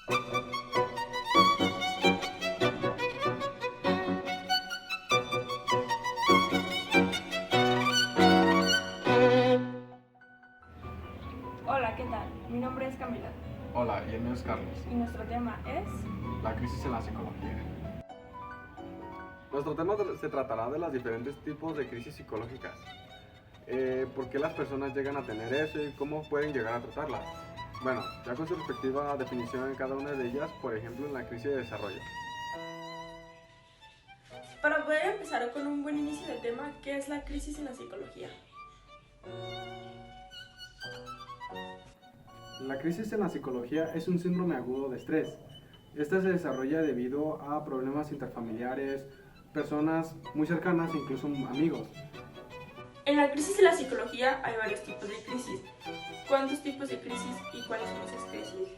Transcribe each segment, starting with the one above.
Hola, ¿qué tal? Mi nombre es Camila Hola, y el mío es Carlos. y nuestro tema es... La crisis en la psicología. Nuestro tema se tratará de los diferentes tipos de crisis psicológicas. ¿Por qué las personas llegan a tener eso y cómo pueden llegar a tratarlas? Bueno, ya con su respectiva definición en cada una de ellas, por ejemplo en la crisis de desarrollo. Para poder empezar con un buen inicio de tema, ¿qué es la crisis en la psicología? La crisis en la psicología es un síndrome agudo de estrés. Esta se desarrolla debido a problemas interfamiliares, personas muy cercanas e incluso amigos. En la crisis de la psicología hay varios tipos de crisis. ¿Cuántos tipos de crisis y cuáles son esas crisis?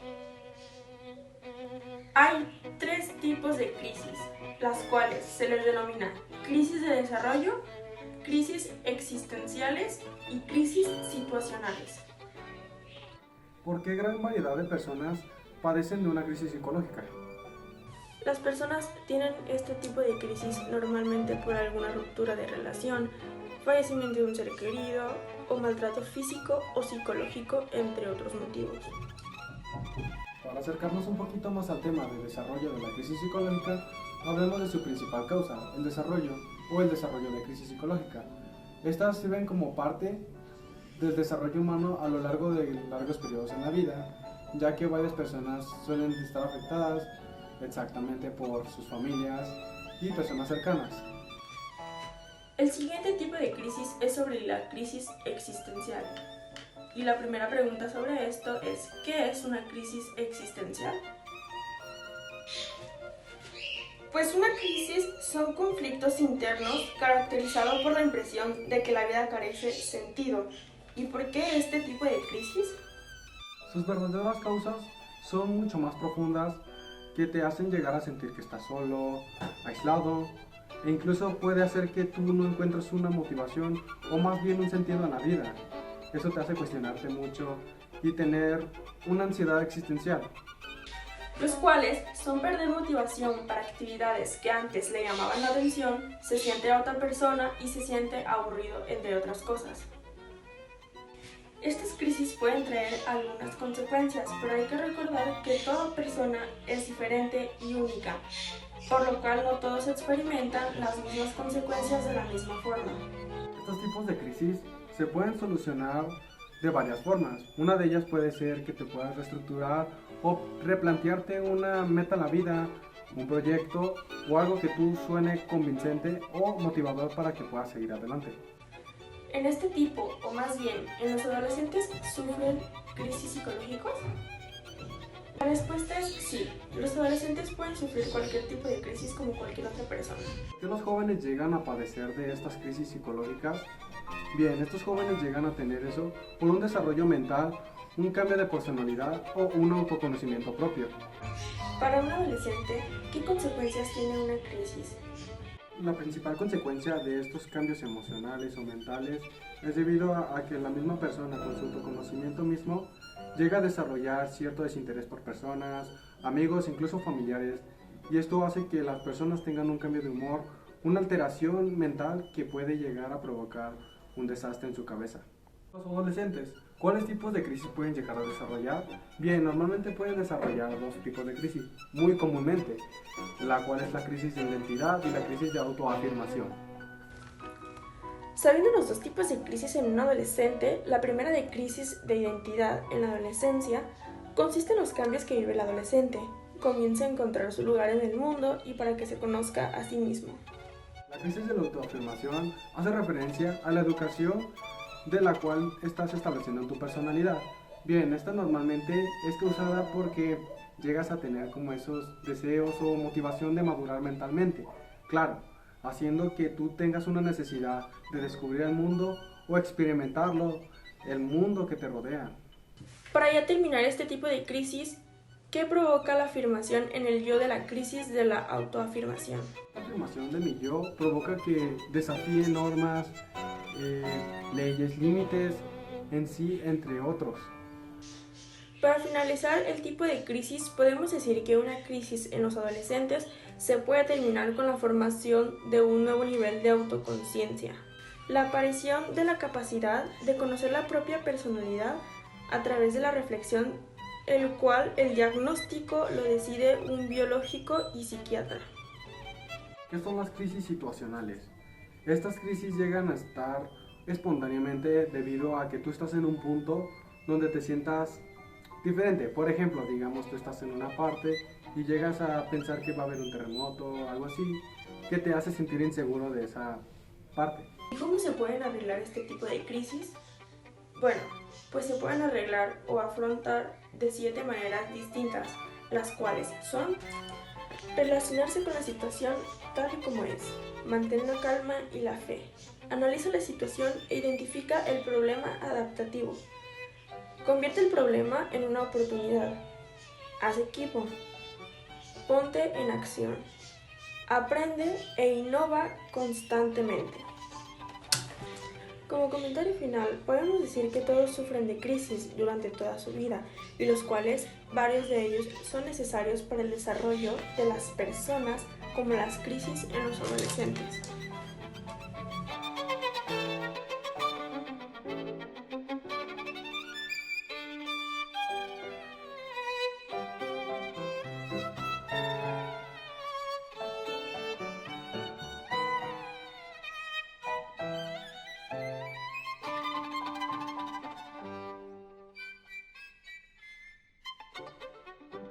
Hay 3 tipos de crisis, las cuales se les denomina crisis de desarrollo, crisis existenciales y crisis situacionales. ¿Por qué gran variedad de personas padecen de una crisis psicológica? Las personas tienen este tipo de crisis normalmente por alguna ruptura de relación, fallecimiento de un ser querido o maltrato físico o psicológico, entre otros motivos. Para acercarnos un poquito más al tema del desarrollo de la crisis psicológica, hablemos de su principal causa, el desarrollo o el desarrollo de crisis psicológica. Estas se ven como parte del desarrollo humano a lo largo de largos periodos en la vida, ya que varias personas suelen estar afectadas exactamente por sus familias y personas cercanas. El siguiente tipo de crisis es sobre la crisis existencial. Y la primera pregunta sobre esto es, ¿qué es una crisis existencial? Pues una crisis son conflictos internos caracterizados por la impresión de que la vida carece sentido. ¿Y por qué este tipo de crisis? Sus verdaderas causas son mucho más profundas, que te hacen llegar a sentir que estás solo, aislado, e incluso puede hacer que tú no encuentres una motivación o más bien un sentido en la vida. Eso te hace cuestionarte mucho y tener una ansiedad existencial. Los cuales son perder motivación para actividades que antes le llamaban la atención, se siente a otra persona y se siente aburrido, entre otras cosas. Estas crisis pueden traer algunas consecuencias, pero hay que recordar que toda persona es diferente y única, por lo cual no todos experimentan las mismas consecuencias de la misma forma. Estos tipos de crisis se pueden solucionar de varias formas. Una de ellas puede ser que te puedas reestructurar o replantearte una meta en la vida, un proyecto o algo que tú suene convincente o motivador para que puedas seguir adelante. En este tipo, o más bien, ¿en los adolescentes sufren crisis psicológicos? La respuesta es sí. Los adolescentes pueden sufrir cualquier tipo de crisis como cualquier otra persona. ¿Por qué los jóvenes llegan a padecer de estas crisis psicológicas? Bien, estos jóvenes llegan a tener eso por un desarrollo mental, un cambio de personalidad o un autoconocimiento propio. Para un adolescente, ¿qué consecuencias tiene una crisis? La principal consecuencia de estos cambios emocionales o mentales es debido a que la misma persona con su autoconocimiento mismo llega a desarrollar cierto desinterés por personas, amigos, incluso familiares, y esto hace que las personas tengan un cambio de humor, una alteración mental que puede llegar a provocar un desastre en su cabeza. Los adolescentes, ¿cuáles tipos de crisis pueden llegar a desarrollar? Bien, normalmente pueden desarrollar 2 tipos de crisis, muy comúnmente, la cual es la crisis de identidad y la crisis de autoafirmación. Sabiendo los 2 tipos de crisis en un adolescente, la primera de crisis de identidad en la adolescencia consiste en los cambios que vive el adolescente. Comienza a encontrar su lugar en el mundo y para que se conozca a sí mismo. La crisis de la autoafirmación hace referencia a la educación de la cual estás estableciendo en tu personalidad. Bien, esta normalmente es causada porque llegas a tener como esos deseos o motivación de madurar mentalmente. Claro, haciendo que tú tengas una necesidad de descubrir el mundo o experimentarlo, el mundo que te rodea. Para ya terminar este tipo de crisis, ¿qué provoca la afirmación en el yo de la crisis de la autoafirmación? La afirmación de mi yo provoca que desafíe normas, leyes, límites en sí, entre otros. Para finalizar el tipo de crisis, podemos decir que una crisis en los adolescentes se puede terminar con la formación de un nuevo nivel de autoconciencia, la aparición de la capacidad de conocer la propia personalidad a través de la reflexión, el cual el diagnóstico lo decide un biológico y psiquiatra. ¿Qué son las crisis situacionales? Estas crisis llegan a estar espontáneamente debido a que tú estás en un punto donde te sientas diferente. Por ejemplo, digamos, tú estás en una parte y llegas a pensar que va a haber un terremoto o algo así, que te hace sentir inseguro de esa parte. ¿Y cómo se pueden arreglar este tipo de crisis? Bueno, pues se pueden arreglar o afrontar de 7 maneras distintas, las cuales son: relacionarse con la situación tal y como es, mantener la calma y la fe, analiza la situación e identifica el problema adaptativo, convierte el problema en una oportunidad, haz equipo, ponte en acción, aprende e innova constantemente. Como comentario final, podemos decir que todos sufren de crisis durante toda su vida y los cuales varios de ellos son necesarios para el desarrollo de las personas, como las crisis en los adolescentes.